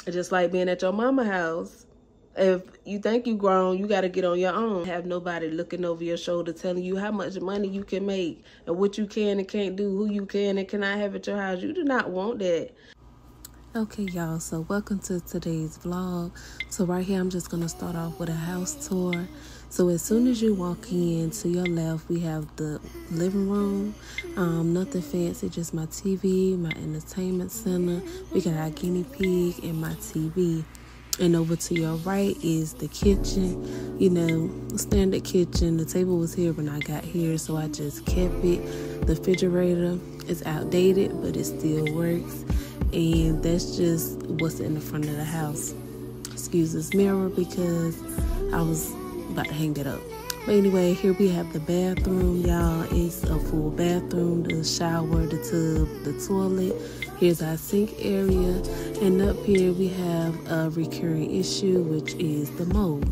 Just like being at your mama house. If you think you grown, you got to get on your own. Have nobody looking over your shoulder telling you how much money you can make and what you can and can't do, who you can and cannot have at your house. You do not want that. Okay, y'all, so welcome to today's vlog. So right here, I'm just going to start off with a house tour. So as soon as you walk in, to your left, we have the living room. Nothing fancy, just my TV, my entertainment center. We got our guinea pig and my TV. And over to your right is the kitchen, you know, standard kitchen. The table was here when I got here, so I just kept it. The refrigerator is outdated, but it still works. And that's just what's in the front of the house. Excuse this mirror because I was about to hang it up. But anyway, here we have the bathroom, y'all. It's a full bathroom, the shower, the tub, the toilet. Here's our sink area. And up here we have a recurring issue, which is the mold.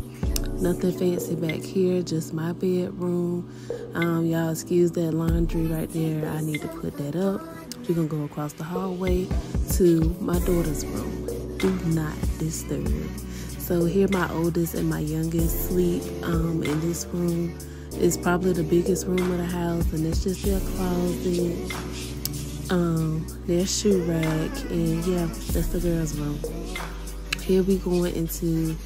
Nothing fancy back here, just my bedroom. Y'all excuse that laundry right there. I need to put that up. We're going to go across the hallway to my daughter's room. Do not disturb. So here my oldest and my youngest sleep in this room. It's probably the biggest room of the house, and it's just their closet, their shoe rack, and yeah, that's the girls' room. Here we going into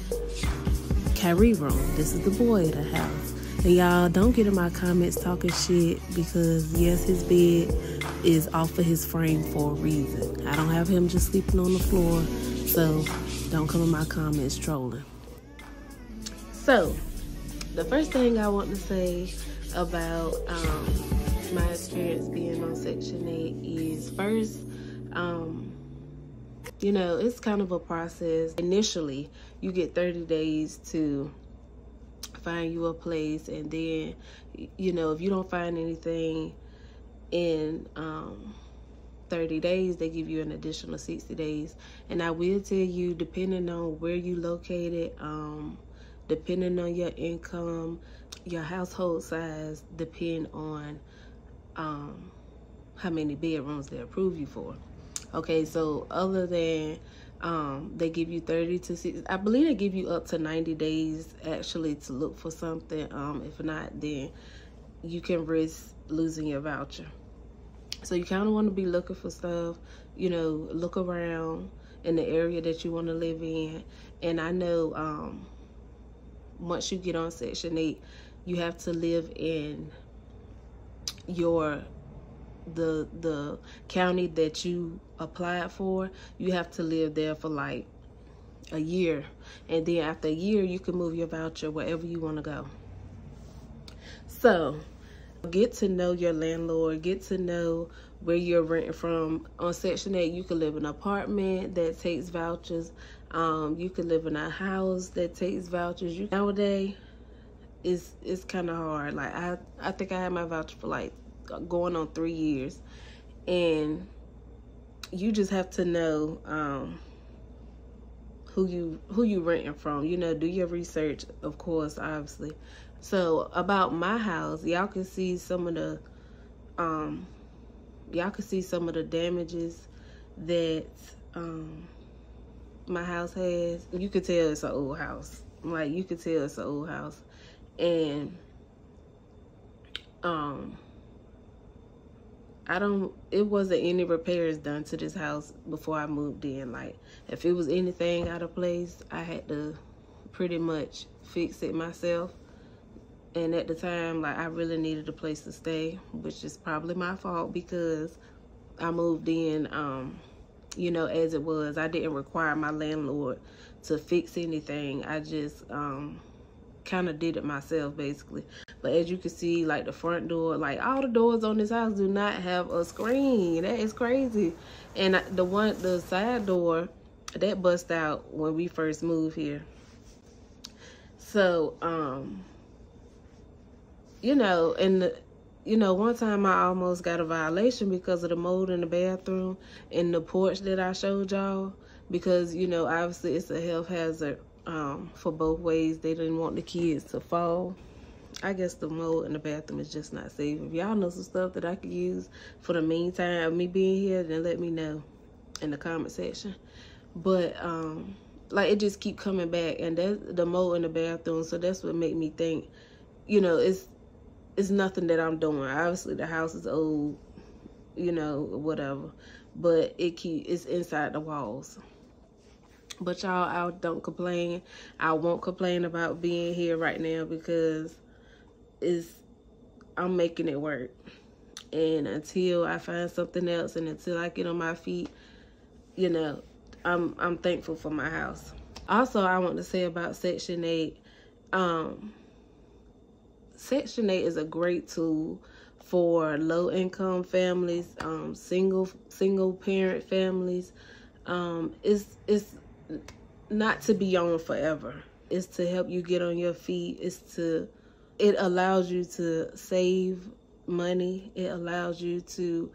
Kyrie's room. This is the boy of the house. And y'all, don't get in my comments talking shit because yes, his bed is off of his frame for a reason. I don't have him just sleeping on the floor, so don't come in my comments trolling. So, the first thing I want to say about my experience being on Section 8 is first, you know, it's kind of a process. Initially, you get 30 days to find you a place, and then, you know, if you don't find anything in 30 days, they give you an additional 60 days. And I will tell you, depending on where you located, depending on your income, your household size, depend on how many bedrooms they approve you for. Okay, so other than they give you 30 to 60, I believe they give you up to 90 days actually to look for something. If not, then you can risk losing your voucher. So you kind of want to be looking for stuff, you know, look around in the area that you want to live in. And I know once you get on Section 8, you have to live in the county that you applied for. You have to live there for like a year. And then after a year, you can move your voucher wherever you want to go. So get to know your landlord, get to know where you're renting from. On Section 8, you can live in an apartment that takes vouchers. You can live in a house that takes vouchers. Nowadays, it's kind of hard. Like I think I had my voucher for like going on 3 years, and you just have to know who you renting from. You know, do your research, of course, obviously. So about my house, y'all can see some of the damages that my house has. You could tell it's an old house. Like, you could tell it's an old house. And it wasn't any repairs done to this house before I moved in. Like, if it was anything out of place, I had to pretty much fix it myself. And at the time, like, I really needed a place to stay, which is probably my fault because I moved in, you know, as it was. I didn't require my landlord to fix anything. I just kind of did it myself, basically. But as you can see, like, the front door, like, all the doors on this house do not have a screen. That is crazy. And the side door, that bust out when we first moved here. So, you know, and one time I almost got a violation because of the mold in the bathroom and the porch that I showed y'all, because, you know, obviously it's a health hazard for both ways. They didn't want the kids to fall. I guess the mold in the bathroom is just not safe. If y'all know some stuff that I could use for the meantime of me being here, then let me know in the comment section. But like it just keep coming back, and that's the mold in the bathroom. So that's what made me think, you know, it's nothing that I'm doing. Obviously the house is old, you know, whatever, but it's inside the walls. But y'all, I don't complain. I won't complain about being here right now because I'm making it work. And until I find something else, and until I get on my feet, you know, I'm thankful for my house. Also, I want to say about Section 8. Section 8 is a great tool for low-income families, single parent families. It's not to be on forever. It's to help you get on your feet. It allows you to save money. It allows you to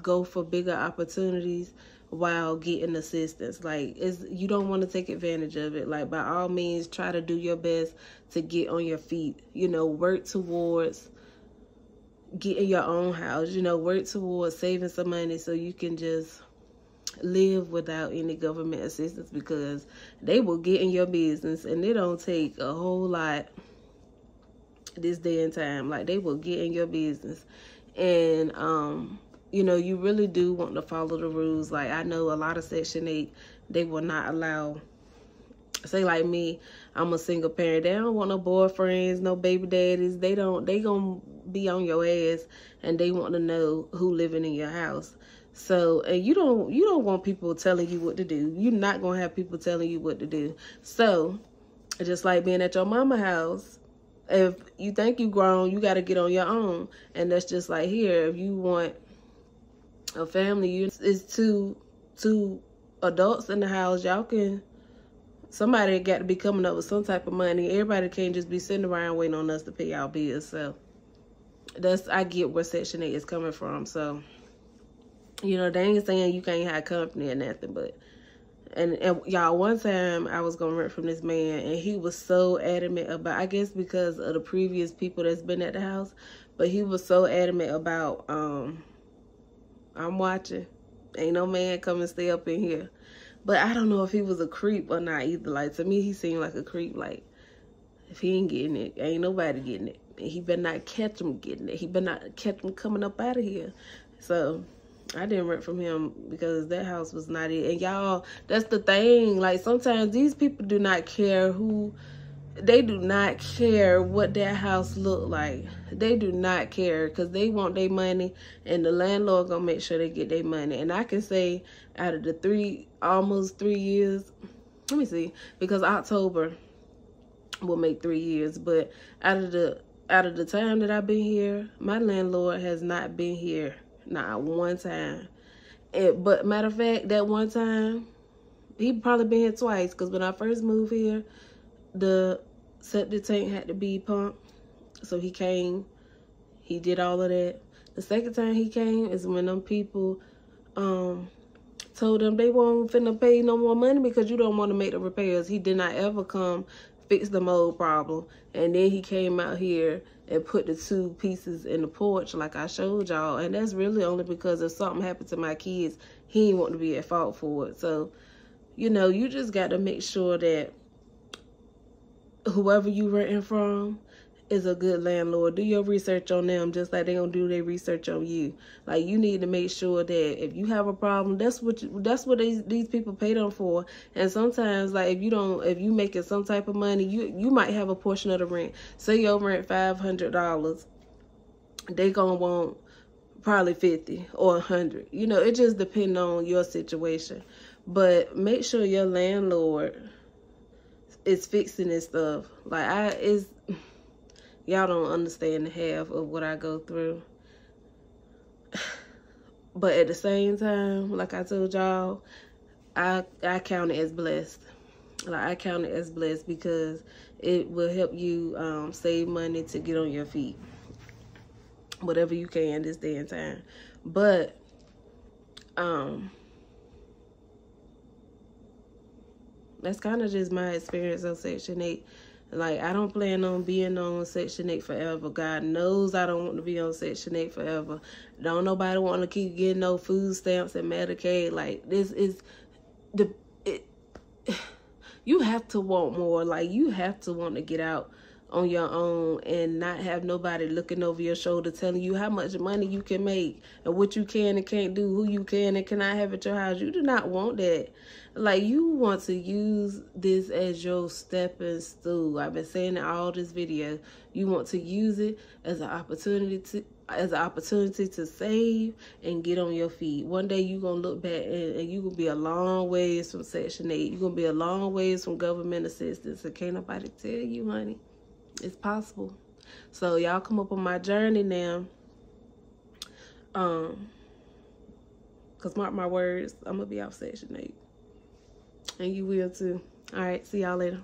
go for bigger opportunities while getting assistance. Like, you don't want to take advantage of it. Like, by all means, try to do your best to get on your feet. You know, work towards getting your own house. You know, work towards saving some money so you can just live without any government assistance, because they will get in your business, and it don't take a whole lot this day and time. Like, they will get in your business. And you know, you really do want to follow the rules. Like, I know a lot of Section 8, they will not allow, say like me, I'm a single parent, they don't want no boyfriends, no baby daddies. They gonna be on your ass, and they want to know who living in your house. So, and you don't want people telling you what to do. You're not gonna have people telling you what to do. So, just like being at your mama house, if you think you grown, you got to get on your own. And that's just like here. If you want a family, it's two adults in the house. Y'all can, somebody got to be coming up with some type of money. Everybody can't just be sitting around waiting on us to pay our bills. So I get where Section 8 is coming from. So, you know, they ain't saying you can't have company or nothing, but and y'all, one time I was gonna rent from this man, and he was so adamant about, I guess because of the previous people that's been at the house, but he was so adamant about I'm watching, ain't no man come and stay up in here. But I don't know if he was a creep or not either. Like, to me, he seemed like a creep. Like, if he ain't getting it, ain't nobody getting it. And he better not catch him getting it. He better not catch him coming up out of here. So I didn't rent from him because that house was not it. And y'all, that's the thing. Like, sometimes these people do not care they do not care what that house look like. They do not care, because they want their money, and the landlord gonna make sure they get their money. And I can say, out of the almost 3 years, let me see, because October will make 3 years, but out of the time that I've been here, my landlord has not been here, not one time. But matter of fact, that one time, he probably been here twice, because when I first moved here, the septic tank had to be pumped. So he came, he did all of that. The second time he came is when them people told him they won't finna pay no more money because you don't want to make the repairs. He did not ever come fix the mold problem. And then he came out here and put the 2 pieces in the porch like I showed y'all. And that's really only because if something happened to my kids, he didn't want to be at fault for it. So, you know, you just got to make sure that whoever you renting from is a good landlord. Do your research on them just like they gonna do their research on you. Like, you need to make sure that if you have a problem, that's what these people pay them for. And sometimes, like, if you making some type of money, you might have a portion of the rent. Say your rent $500, they gonna want probably 50 or 100. You know, it just depends on your situation. But make sure your landlord is fixing this stuff. Like, y'all don't understand the half of what I go through. But at the same time, like I told y'all, I count it as blessed. Like, I count it as blessed because it will help you save money to get on your feet. Whatever you can this day and time. But that's kind of just my experience on Section 8. Like, I don't plan on being on Section 8 forever. God knows I don't want to be on Section 8 forever. Don't nobody want to keep getting no food stamps and Medicaid. Like, this is, it, you have to want more. Like, you have to want to get out on your own and not have nobody looking over your shoulder telling you how much money you can make and what you can and can't do, who you can and cannot have at your house. You do not want that. Like, you want to use this as your stepping stool. I've been saying it all this video. You want to use it as an opportunity to save and get on your feet. One day you're gonna look back and you gonna be a long ways from Section 8. You're gonna be a long ways from government assistance, and can't nobody tell you, honey. It's possible. So y'all come up on my journey now. Cause mark my words, I'm gonna be off Section 8. And you will too. All right, see y'all later.